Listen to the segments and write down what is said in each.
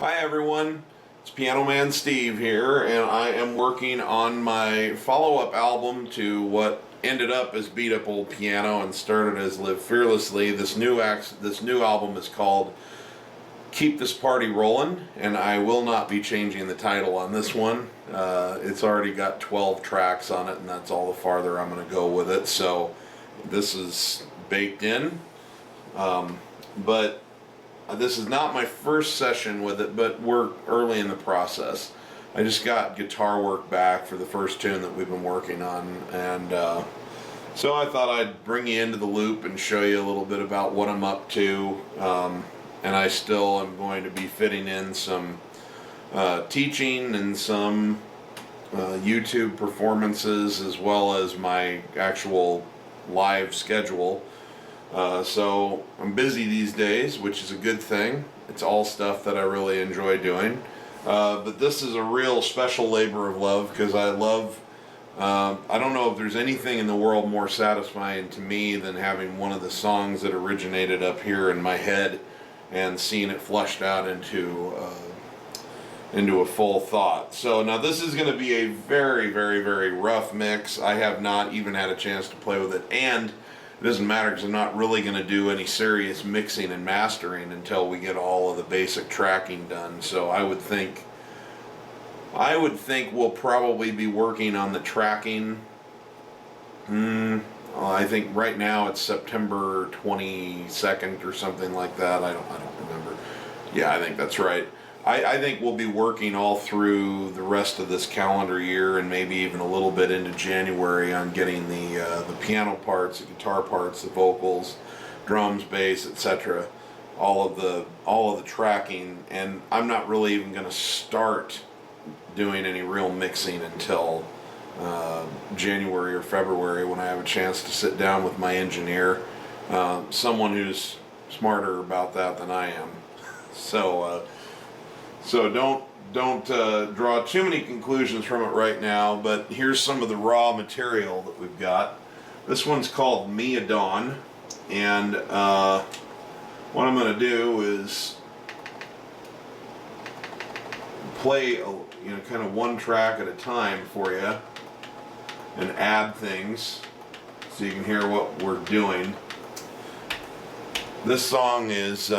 Hi everyone, it's Piano Man Steve here, and I am working on my follow-up album to what ended up as Beat Up Old Piano and started as Live Fearlessly. This new album is called Keep This Party Rollin', and I will not be changing the title on this one. It's already got 12 tracks on it, and that's all the farther I'm going to go with it, so this is baked in. But this is not my first session with it, but we're early in the process. I just got guitar work back for the first tune that we've been working on, and so I thought I'd bring you into the loop and show you a little bit about what I'm up to. And I still am going to be fitting in some teaching and some YouTube performances, as well as my actual live schedule. So I'm busy these days, which is a good thing. It's all stuff that I really enjoy doing. But this is a real special labor of love, because I love, I don't know if there's anything in the world more satisfying to me than having one of the songs that originated up here in my head and seeing it flushed out into a full thought. So now this is going to be a very, very, very rough mix. I have not even had a chance to play with it, and it doesn't matter because I'm not really going to do any serious mixing and mastering until we get all of the basic tracking done. So I would think we'll probably be working on the tracking. I think right now it's September 22nd or something like that. I don't remember. Yeah, I think that's right. I think we'll be working all through the rest of this calendar year, and maybe even a little bit into January, on getting the piano parts, the guitar parts, the vocals, drums, bass, etc. All of the tracking, and I'm not really even going to start doing any real mixing until January or February, when I have a chance to sit down with my engineer, someone who's smarter about that than I am. So don't draw too many conclusions from it right now, but here's some of the raw material that we've got. This one's called Mia Dawn, and what I'm going to do is play kind of one track at a time for you and add things so you can hear what we're doing. This song is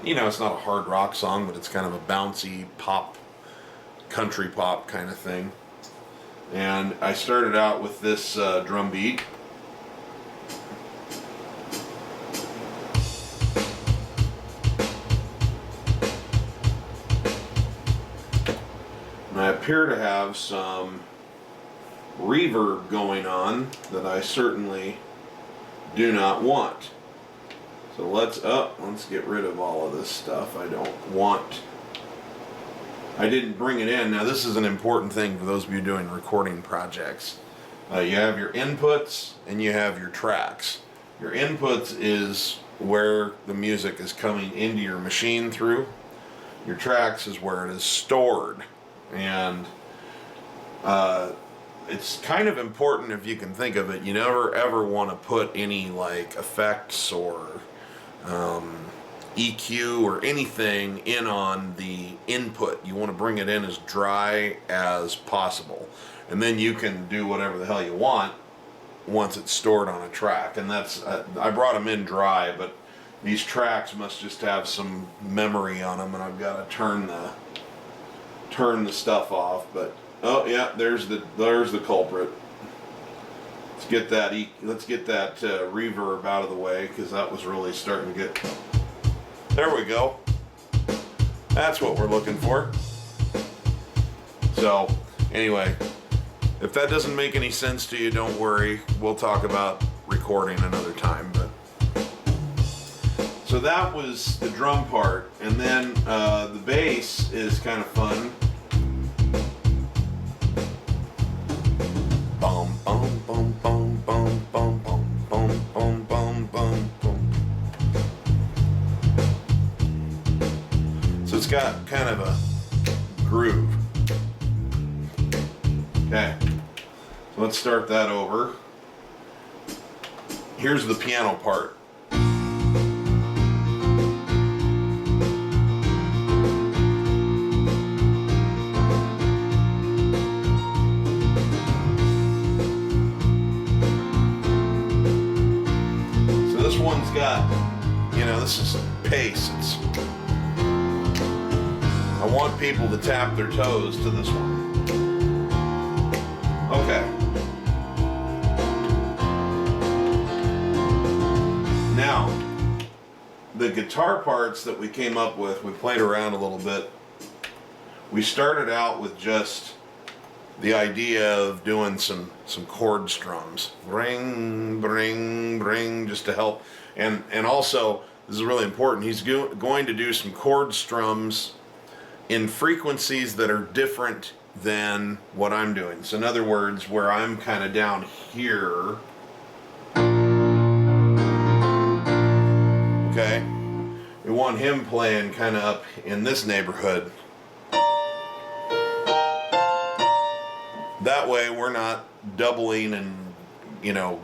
it's not a hard rock song, but it's kind of a bouncy pop, country pop kind of thing. And I started out with this drum beat. And I appear to have some reverb going on that I certainly do not want. So let's get rid of all of this stuff I don't want. I didn't bring it in. Now this is an important thing for those of you doing recording projects. You have your inputs and you have your tracks. Your inputs is where the music is coming into your machine through. Your tracks is where it is stored. And it's kind of important, if you can think of it. You never ever want to put any like effects or EQ or anything in on the input. You want to bring it in as dry as possible, and then you can do whatever the hell you want once it's stored on a track. And that's I brought them in dry, but these tracks must just have some memory on them, and I've got to turn the stuff off. But oh yeah, there's the culprit. Let's get that reverb out of the way, because that was really starting to get. There we go. That's what we're looking for. So anyway, if that doesn't make any sense to you, don't worry. We'll talk about recording another time. But so that was the drum part, and then the bass is kind of fun. Bum bum bum bum bum bum bum bum bum bum bum. So it's got kind of a groove. Okay, so let's start that over. Here's the piano part. you know, this is pace. I want people to tap their toes to this one. Okay. Now, the guitar parts that we came up with, we played around a little bit. We started out with just the idea of doing some chord strums. Ring, bring, bring, just to help. And also, this is really important, he's going to do some chord strums in frequencies that are different than what I'm doing. So in other words, where I'm kind of down here, okay, we want him playing kind of up in this neighborhood. That way we're not doubling and, you know,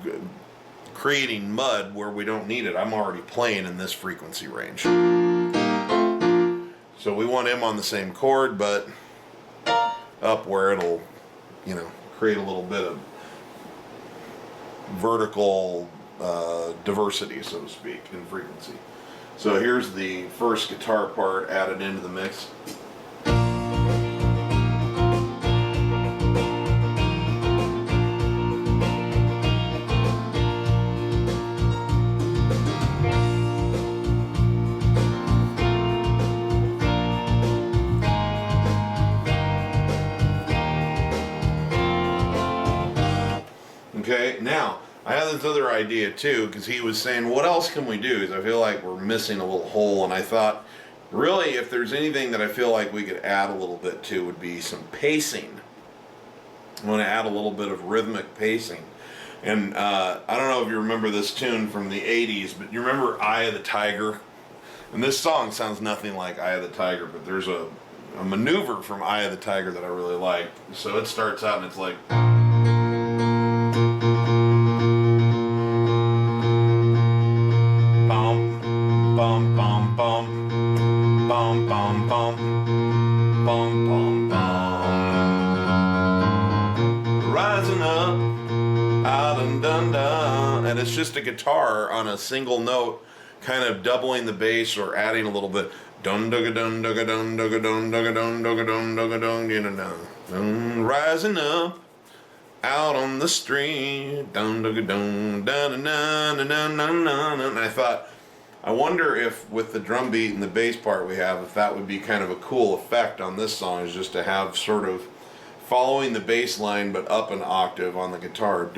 creating mud where we don't need it. I'm already playing in this frequency range. So we want him on the same chord, but up where it'll, you know, create a little bit of vertical diversity, so to speak, in frequency. So here's the first guitar part added into the mix. Okay, now, I have this other idea too, because he was saying, what else can we do? Because I feel like we're missing a little hole, and I thought, really, if there's anything that I feel like we could add a little bit to, would be some pacing. I want to add a little bit of rhythmic pacing. And I don't know if you remember this tune from the 80s, but you remember Eye of the Tiger? And this song sounds nothing like Eye of the Tiger, but there's a maneuver from Eye of the Tiger that I really like. So it starts out and it's like... Bum, bum, bum, bum, bum, bum, bum, bum, bum. Rising up, out and dun dun, and it's just a guitar on a single note, kind of doubling the bass or adding a little bit. Dun dun dun dun dun dun dun dun dun dun dun dun dun dun. Rising up, out on the street, dun dun dun dun dun dun dun dun. And I thought, I wonder if with the drum beat and the bass part we have, if that would be kind of a cool effect on this song, is just to have sort of following the bass line but up an octave on the guitar.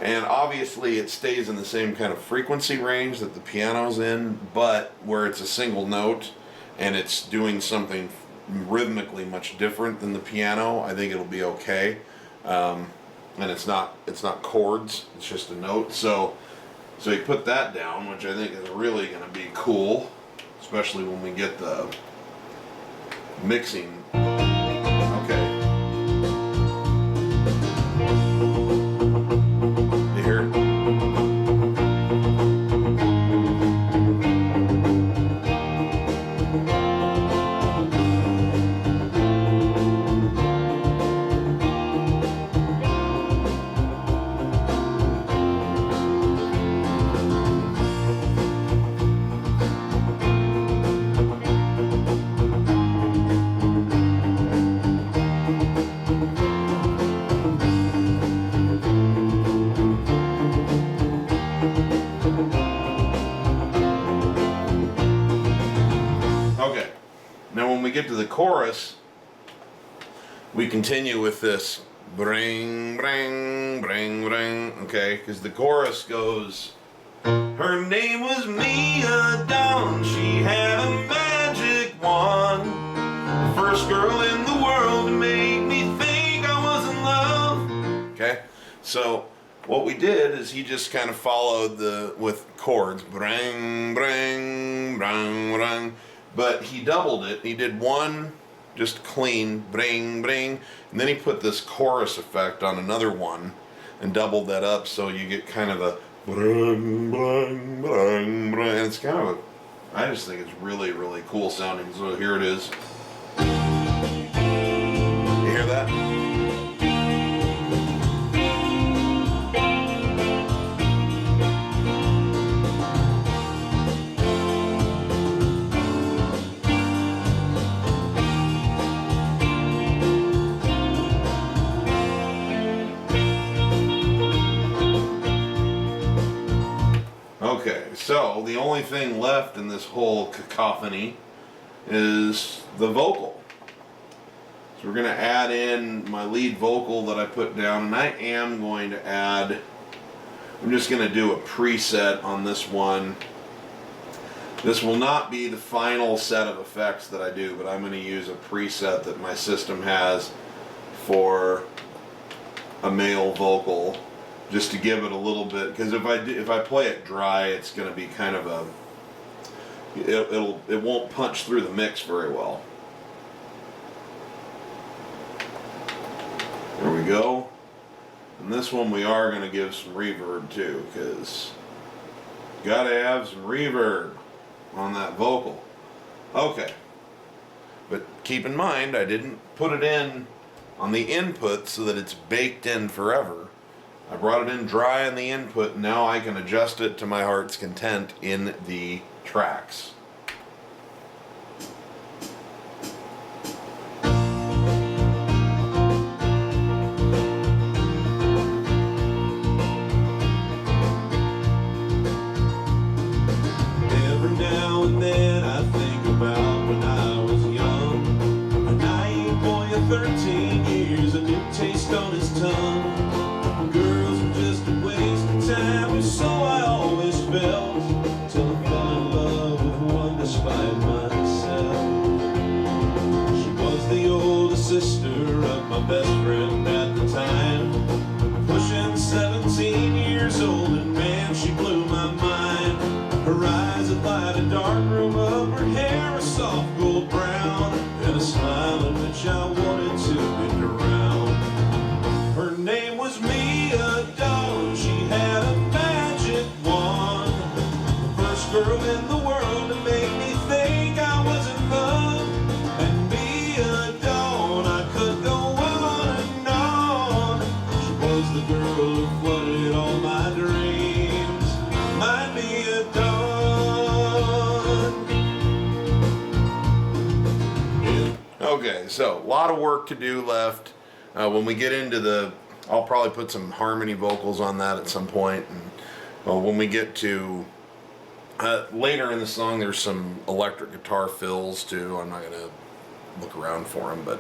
And obviously it stays in the same kind of frequency range that the piano's in, but where it's a single note and it's doing something rhythmically much different than the piano, I think it'll be okay. And it's not chords, it's just a note. So you put that down, which I think is really going to be cool, especially when we get the mixing. Okay. You hear it? Okay, now when we get to the chorus, we continue with this bring, bring, bring, bring, okay, because the chorus goes, her name was Mia Dawn, she had a magic wand, the first girl in the world to make me think I was in love. Okay, so what we did is he just kind of followed with chords, bring, bring, bring, bring. But he doubled it. He did one just clean, bring, bring, and then he put this chorus effect on another one and doubled that up, so you get kind of a bring, bring, bring, bring. And it's kind of I just think it's really, really cool sounding. So here it is. You hear that? Okay, so the only thing left in this whole cacophony is the vocal. So we're going to add in my lead vocal that I put down, and I am going to add, I'm just going to do a preset on this one. This will not be the final set of effects that I do, but I'm going to use a preset that my system has for a male vocal, just to give it a little bit, because if I play it dry, it's going to be kind of a, it won't punch through the mix very well. There we go. And this one we are going to give some reverb too, because gotta have some reverb on that vocal. Okay. But keep in mind, I didn't put it in on the input so that it's baked in forever. I brought it in dry on the input, and now I can adjust it to my heart's content in the tracks. Best friend at the time, pushing 17 years old, and man, she blew my mind. Her eyes that light a dark room up, her hair a soft gold brown, and a smile in which I wanted to bend around. Her name was Mia Dawn, she had a magic wand, the first girl in the world to make me think I was in love. And Mia Dawn, I could go the girl who flooded all my dreams, might be a dawn. Okay, so a lot of work to do left. When we get into the, I'll probably put some harmony vocals on that at some point, and when we get to later in the song, there's some electric guitar fills too. I'm not gonna look around for them, but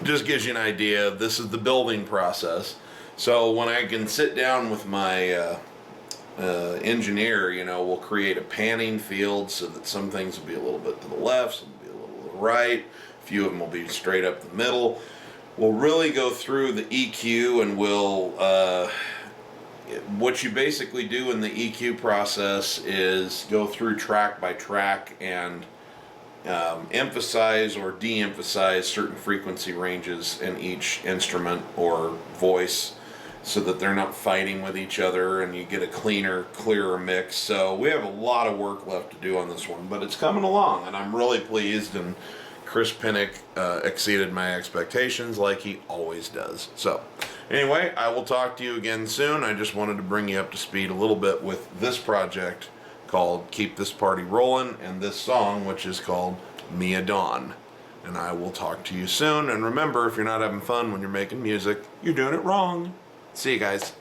it just gives you an idea. This is the building process. So when I can sit down with my engineer, you know, we'll create a panning field so that some things will be a little bit to the left, some will be a little to the right, a few of them will be straight up the middle. We'll really go through the EQ, and we'll, what you basically do in the EQ process is go through track by track and emphasize or de-emphasize certain frequency ranges in each instrument or voice, so that they're not fighting with each other and you get a cleaner, clearer mix. So we have a lot of work left to do on this one, but it's coming along, and I'm really pleased, and Chris Pinnick exceeded my expectations like he always does. So anyway, I will talk to you again soon. I just wanted to bring you up to speed a little bit with this project called Keep This Party Rollin', and this song, which is called Mia Dawn. And I will talk to you soon, and remember, if you're not having fun when you're making music, you're doing it wrong. See you guys.